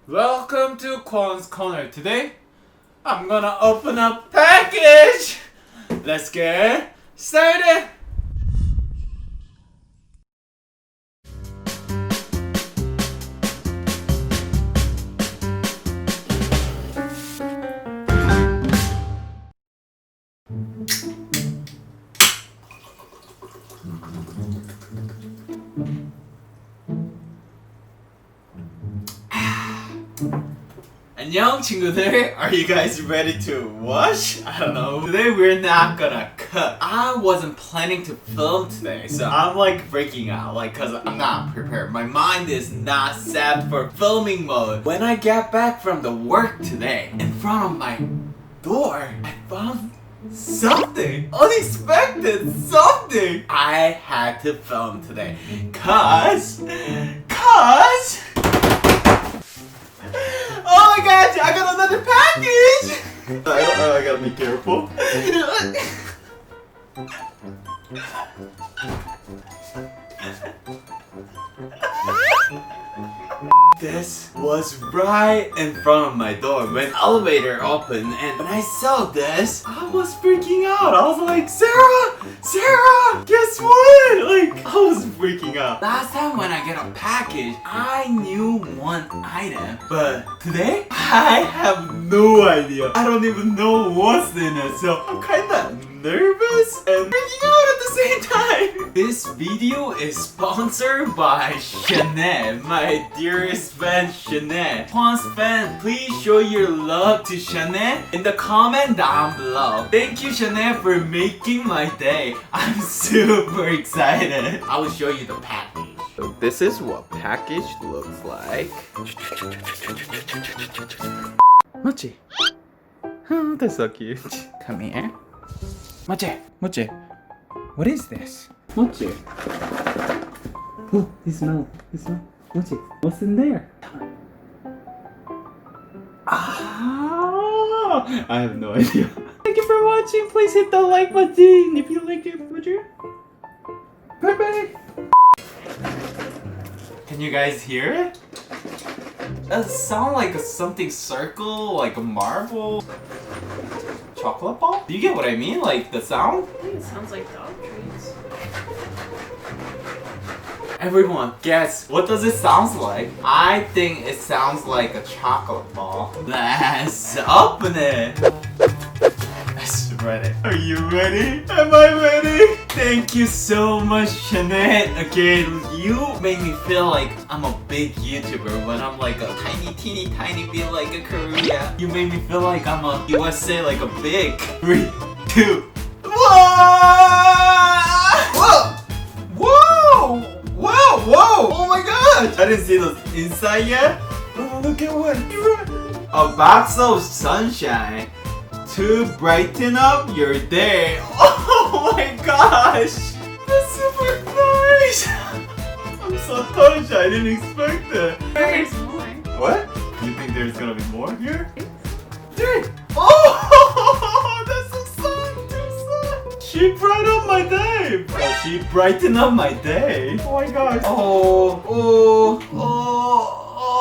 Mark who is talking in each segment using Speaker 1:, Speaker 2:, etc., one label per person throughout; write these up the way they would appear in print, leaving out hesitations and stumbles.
Speaker 1: Welcome to Kwon's Corner. Today, I'm gonna open a package! Let's get started! 안녕 친구들, are you guys ready to wash? I don't know. Today we're not gonna cook. I wasn't planning to film today, so I'm like freaking out, like cause I'm not prepared. My mind is not set for filming mode. When I get back from the work today, in front of my door, I found something unexpected, something I had to film today, cause oh my gosh, I got another package! I gotta be careful. This was right in front of my door when the elevator opened, and when I saw this, I was freaking out. I was like, Sarah, guess what? Like, I was freaking out. Last time when I get a package, I knew one item, but today, I have no idea. I don't even know what's in it, so I'm kinda nervous and freaking out at the same time. This video is sponsored by Shanaed, my dearest friend Shanaed. Kwon Fam, please show your love to Shanaed in the comment down below. Thank you Shanaed for making my day. I'm super excited. I will show you the package.
Speaker 2: So this is what package looks like. Mochi. Oh, that's so cute. Come here. Mochi. What is this? Mochi. Oh, it smells. Mochi, what's in there? Ah, I have no idea. Thank you for watching. Please hit the like button if you like it. Bye bye.
Speaker 1: Can you guys hear it? That sounds like something circle, like a marble. Chocolate ball? Do you get what I mean? Like the sound?
Speaker 3: I think it sounds like dog treats.
Speaker 1: Everyone, guess what does it sound like? I think it sounds like a chocolate ball. Let's open it. Let's read it. Are you ready? Am I ready? Thank you so much, Shanaed. Again, you make me feel like I'm a big YouTuber when I'm like a tiny bit like a Korea. You make me feel like I'm a USA, like a big. 3, 2, 1! Whoa! Oh my god! I didn't see those inside yet. Oh, look at what. A box of sunshine to brighten up your day. Oh my gosh! That's super nice! I'm so touched, I didn't expect it.
Speaker 3: There's more.
Speaker 1: What? You think there's gonna be more here? Dude! Oh! That's exciting! She brightened up my day! She brightened up my day? Oh my gosh. Oh,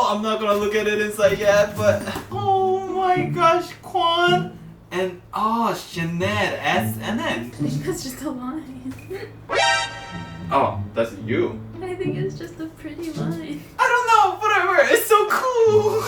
Speaker 1: I'm not gonna look at it inside yet, but oh my gosh, Kwon! And Shanaed, S&N.
Speaker 3: I think that's just a line.
Speaker 1: Oh, that's you.
Speaker 3: I think it's just a pretty line.
Speaker 1: I don't know, whatever, it's so cool!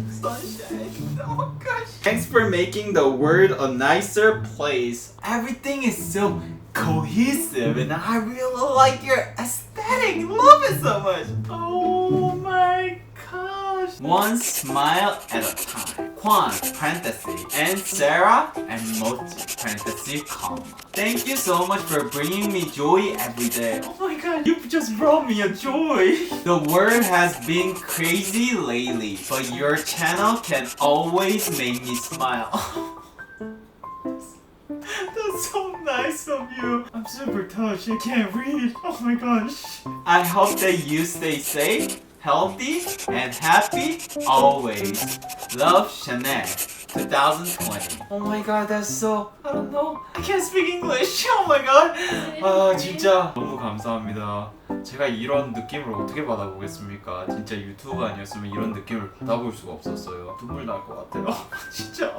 Speaker 1: Sunshine, oh my gosh. Thanks for making the world a nicer place. Everything is so cohesive and I really like your aesthetic. Love it so much. Oh my gosh. One smile at a time. Kwon, parenthesis, and Sarah, and Mochi, parenthesis, comma. Thank you so much for bringing me joy every day. Oh my god, you just brought me a joy. The world has been crazy lately, but your channel can always make me smile. That's so nice of you. I'm super touched. I can't read. Oh my gosh. I hope that you stay safe, healthy, and happy always. Love, Shanaed. 2020. Oh my god, that's so, I don't know. I can't speak English. Oh my god. 아 진짜 너무 감사합니다. 제가 이런 느낌을 어떻게 받아보겠습니까? 진짜 유튜브가 아니었으면 이런 느낌을 받아볼 수가 없었어요. 눈물 날 것 같아요. 진짜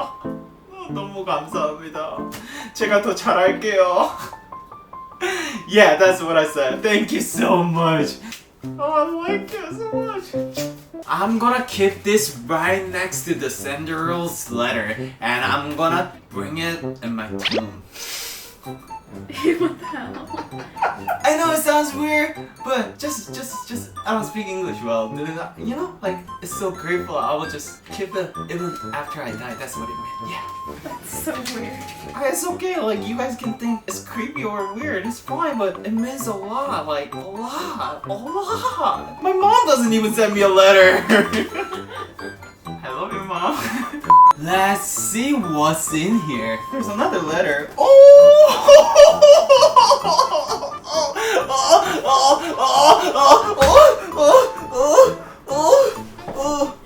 Speaker 1: 너무 감사합니다. 제가 더 잘할게요. Yeah, that's what I said. Thank you so much. Oh, I like you so much. I'm gonna keep this right next to the sender's letter, and I'm gonna bring it in my tomb.
Speaker 3: What the hell?
Speaker 1: I know it sounds weird, but just I don't speak English well. You know, like it's so grateful. I will just keep it even after I die. That's what it meant. Yeah.
Speaker 3: That's so weird.
Speaker 1: It's okay. Like you guys can think it's creepy or weird. It's fine, but it means a lot. Like a lot. My mom doesn't even send me a letter. I love you, mom. Let's see what's in here. There's another letter.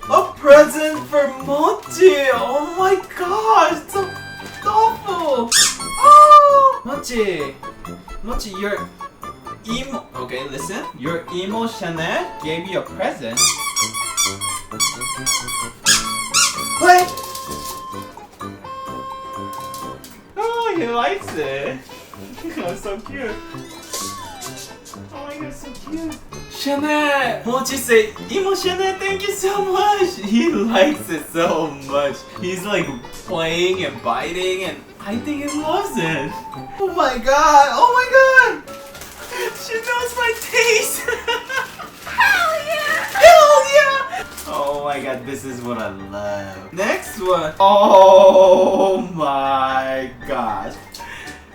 Speaker 1: A present for Mochi. Oh my gosh, so thoughtful. Oh, Mochi, your emo. Okay, listen. Your emo Shanaed gave you a present. What? Oh, he likes it. Oh, so cute. Oh my god, so cute. Shanaed! Mochi say, Emo Shanaed, thank you so much! He likes it so much. He's like playing and biting and I think he loves it. Oh my god! Oh my god! She knows my taste! Hell yeah! Hell yeah! Oh my god, this is what I love. Next one. Oh my gosh.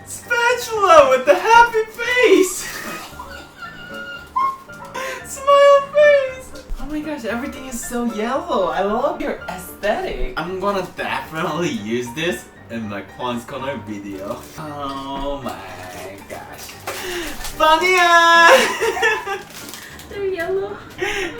Speaker 1: Spatula with the happy face. Smile face. Oh my gosh, everything is so yellow. I love your aesthetic. I'm gonna definitely use this in my Kwon's Corner video. Oh my gosh. Fania!
Speaker 3: They're yellow.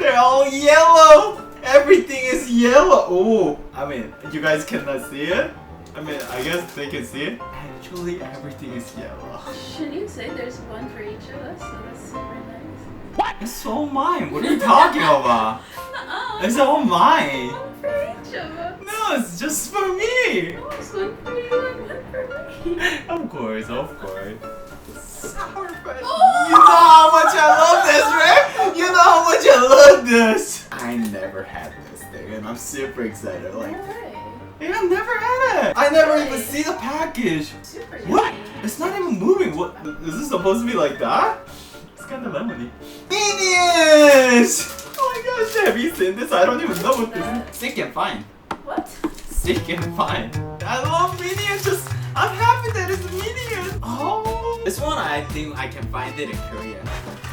Speaker 1: They're all yellow. Everything is yellow. Oh, I mean, you guys cannot see it. I mean, I guess they can see it. Actually, everything is yellow.
Speaker 3: Shouldn't you say there's one for each of us? So that's super nice.
Speaker 1: What? It's all mine. What are you talking about?
Speaker 3: Nuh-uh.
Speaker 1: It's all mine.
Speaker 3: One for each of us.
Speaker 1: No, it's just for me.
Speaker 3: No, it's one for you and one for me.
Speaker 1: Of course, of course. Sour face.
Speaker 3: Oh!
Speaker 1: You know how much I love this, right? You know how much I love this. I never had this thing, and I'm super excited. Like,
Speaker 3: Alright.
Speaker 1: yeah, I never had it. I never even see the package.
Speaker 3: Super
Speaker 1: What?
Speaker 3: yummy.
Speaker 1: It's not even moving. What? Is this supposed to be like that? It's kind of lemony. Minions! Oh my gosh, have you seen this? I don't even know what this is. Sick and fine.
Speaker 3: What?
Speaker 1: Sick and fine. I love Minions. I'm happy that it's Minions. Oh, this one I think I can find it in Korea.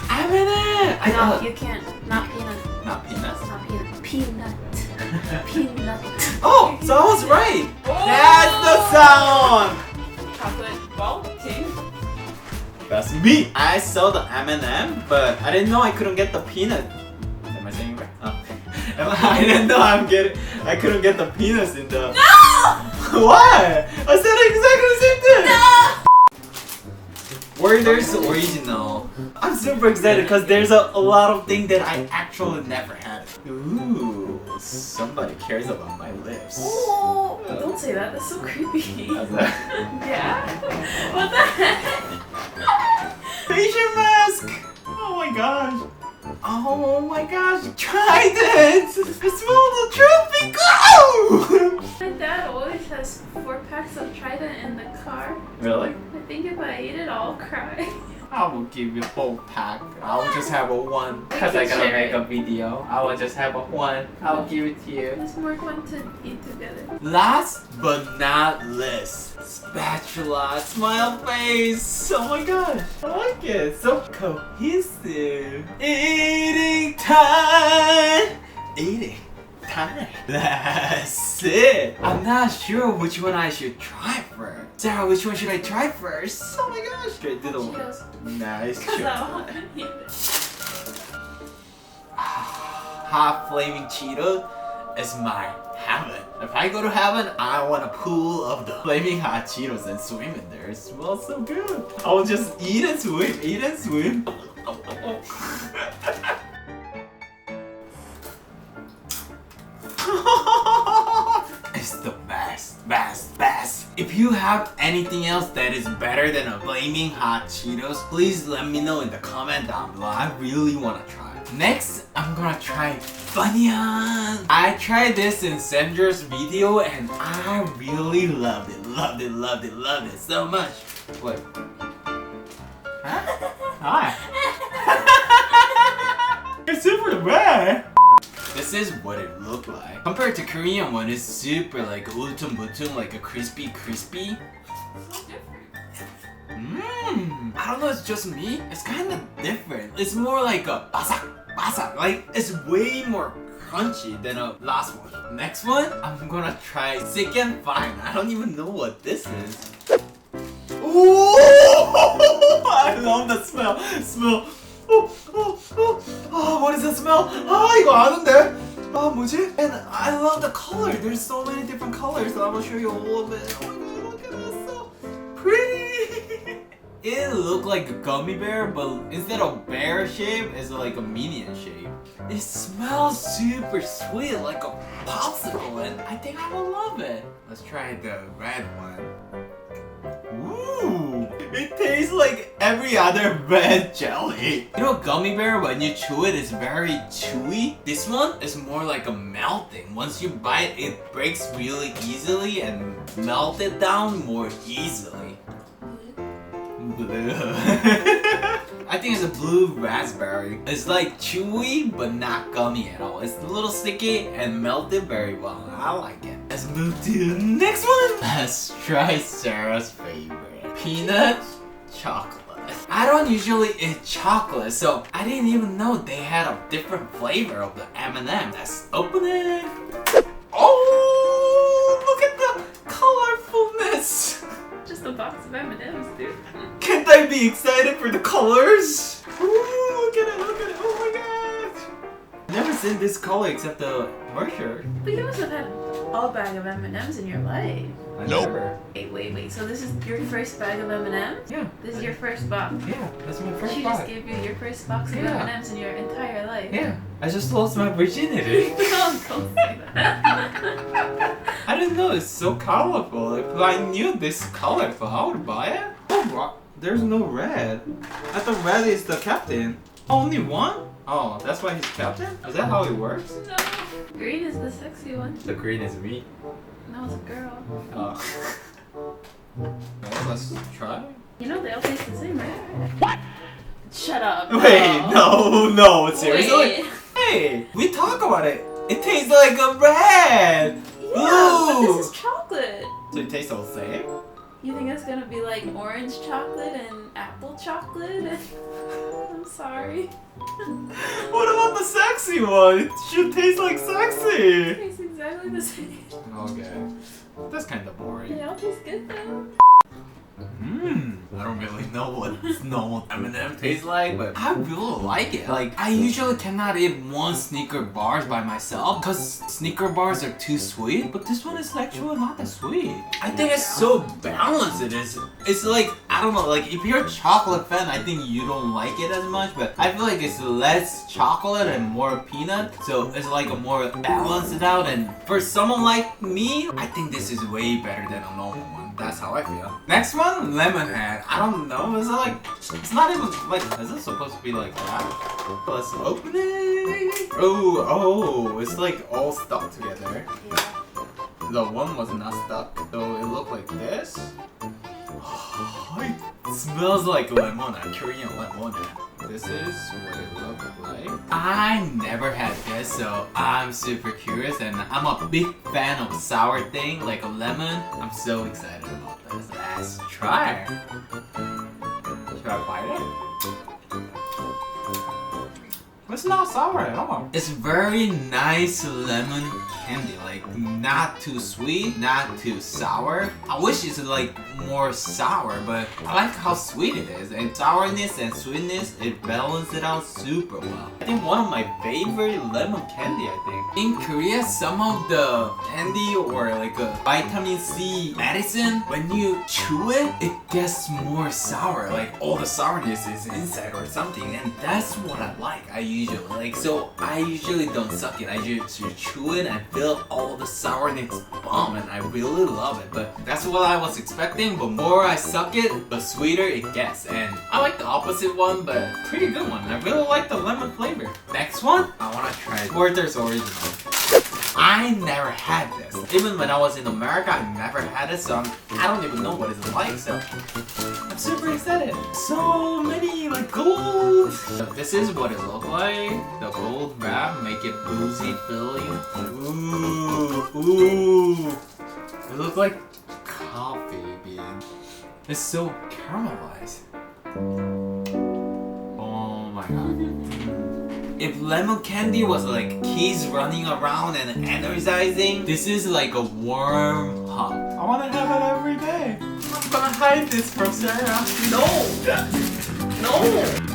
Speaker 1: I'm in it.
Speaker 3: No, you can't. Not peanut.
Speaker 1: Not peanuts.
Speaker 3: Not peanut. Peanut. Peanut.
Speaker 1: Oh, so I was right. That's the sound.
Speaker 3: Chocolate ball king.
Speaker 1: That's me. I saw the M&M, but I didn't know I couldn't get the peanut. Am I saying it right? Oh. I didn't know I couldn't get the peanuts in the.
Speaker 3: No!
Speaker 1: What? I said exactly the same thing.
Speaker 3: No!
Speaker 1: Werther's original. I'm super excited because there's a lot of things that I actually never had. Ooh, somebody cares about my lips.
Speaker 3: Oh, don't say that. That's so creepy.
Speaker 1: How's that?
Speaker 3: Yeah? What the heck?
Speaker 1: Facial mask! Oh my gosh. Oh my gosh, Trident! I smell the trophy! Go!
Speaker 3: My dad always has 4 packs of Trident in the car.
Speaker 1: Really?
Speaker 3: I think if I eat it, I'll cry.
Speaker 1: I will give you a whole pack. I will just have a one. Because I gotta
Speaker 3: Share
Speaker 1: make
Speaker 3: it.
Speaker 1: a video. I will just have a one. I will give it to you.
Speaker 3: There's more fun to eat together.
Speaker 1: Last but not least, spatula, smile face. Oh my gosh, I like it. So cohesive. Eating time. Eating time. That's it. I'm not sure which one I should try first. Sarah, which one should I try first? Oh my gosh. Straight to the one.
Speaker 3: Cheetos.
Speaker 1: Nice.
Speaker 3: Because I want to eat it.
Speaker 1: Hot flaming Cheetos is my heaven. If I go to heaven, I want a pool of the flaming hot Cheetos and swim in there. It smells so good. I will just eat and swim, eat and swim. It's the best. If you have anything else that is better than a flaming hot Cheetos, please let me know in the comment down below. I really want to try. Next, I'm gonna try Funyun. I tried this in Sandra's video and I really loved it so much. What? Huh? Hi. It's super bad. This is what it looked like. Compared to Korean one, it's super like ultum like a crispy. I don't know, it's just me. It's kind of different. It's more like a basak. Like, it's way more crunchy than a last one. Next one, I'm gonna try Sick and Fine. I don't even know what this is. Ooh! I love the smell. Oh, what is the smell? 이거 아는데? 뭐지? And I love the color. There's so many different colors, so I'm gonna show you all of it. Oh my god, look at it, so pretty. It looked like a gummy bear, but instead of bear shape, it's like a minion shape. It smells super sweet, like a popsicle, and I think I will love it. Let's try the red one. Ooh, it tastes like every other red jelly. You know, gummy bear, when you chew it, it's very chewy. This one is more like a melting. Once you bite, it breaks really easily and melt it down more easily. Blue. I think it's a blue raspberry. It's like chewy but not gummy at all. It's a little sticky and melted very well. I like it. Let's move to the next one. Let's try Sarah's favorite. Peanut chocolate. I don't usually eat chocolate, so I didn't even know they had a different flavor of the M&M. Let's open it. Oh, look at the colorfulness.
Speaker 3: Just a box of M&Ms, dude.
Speaker 1: Can't I be excited for the colors? Ooh, look at it, oh my god! Never seen this color except the commercial.
Speaker 3: But you must have had a bag of M&Ms in your life.
Speaker 1: I never.
Speaker 3: Wait, so this is your first bag of M&Ms?
Speaker 1: Yeah.
Speaker 3: This is your first box?
Speaker 1: Yeah, that's my first
Speaker 3: She
Speaker 1: box.
Speaker 3: just gave you your first box of
Speaker 1: Yeah.
Speaker 3: M&Ms in your entire life.
Speaker 1: Yeah, I just lost my virginity.
Speaker 3: No, don't say that.
Speaker 1: I didn't know it's so colorful. If I knew this colorful, I would buy it. Oh, there's no red. I thought red is the captain. Only one? Oh, that's why he's captain? Is that how it works?
Speaker 3: No. Green is the sexy one.
Speaker 1: The green is me.
Speaker 3: No, it's a girl.
Speaker 1: Oh. Well, let's try.
Speaker 3: You know they all taste the same, right? What? Shut up.
Speaker 1: Wait, no, seriously?
Speaker 3: Wait.
Speaker 1: Hey, we talk about it. It tastes like a red.
Speaker 3: Yeah, but
Speaker 1: Ooh.
Speaker 3: this is chocolate.
Speaker 1: So it tastes all the same?
Speaker 3: You think it's gonna be like orange chocolate and apple chocolate? I'm sorry.
Speaker 1: What about the sexy one? It should taste like
Speaker 3: It
Speaker 1: sexy.
Speaker 3: tastes exactly the same.
Speaker 1: Okay, that's kind of boring.
Speaker 3: They all taste good though.
Speaker 1: I don't really know what normal M&M tastes like, but I really like it. Like, I usually cannot eat one Snicker bars by myself because Snicker bars are too sweet, but this one is actually not that sweet. I think it's so balanced it is. It's like, I don't know, like if you're a chocolate fan, I think you don't like it as much, but I feel like it's less chocolate and more peanut, so it's like a more balanced out, and for someone like me, I think this is way better than a normal one. That's how I feel. Next one, Lemonhead. I don't know, is it like, it's not even like, is it supposed to be like that? Let's open it. Oh, it's like all stuck together. The one was not stuck, so it looked like this. It smells like lemon, Korean lemon. This is what it looked like. I never had this, so I'm super curious, and I'm a big fan of sour thing like a lemon. I'm so excited about this. Let's try. Should I bite it?
Speaker 2: It's not sour at all.
Speaker 1: It's very nice lemon candy, like not too sweet, not too sour. I wish it's like more sour, but I like how sweet it is. And sourness and sweetness, it balances it out super well. I think one of my favorite lemon candy, I think. In Korea, some of the candy or like a vitamin C medicine, when you chew it, it gets more sour. Like all the sourness is inside or something. And that's what I like. I usually like. So I usually don't suck it. I just chew it and feel all the sourness bomb, and I really love it. But that's what I was expecting. But more I suck it, the sweeter it gets. And I like the opposite one, but pretty good one. I really like the lemon flavor. Next one, I wanna try Porter's Original. I never had this. Even when I was in America, I never had it, so I don't even know what it's like, so I'm super excited. So many like gold. This is what it looks like. The gold wrap make it boozy, filling. Ooh. It looks like coffee bean. It's so caramelized. Oh my god. If lemon candy was like kids running around and energizing, this is like a warm hug.
Speaker 2: I want to have it every day.
Speaker 1: I'm gonna hide this from Sarah. No! No!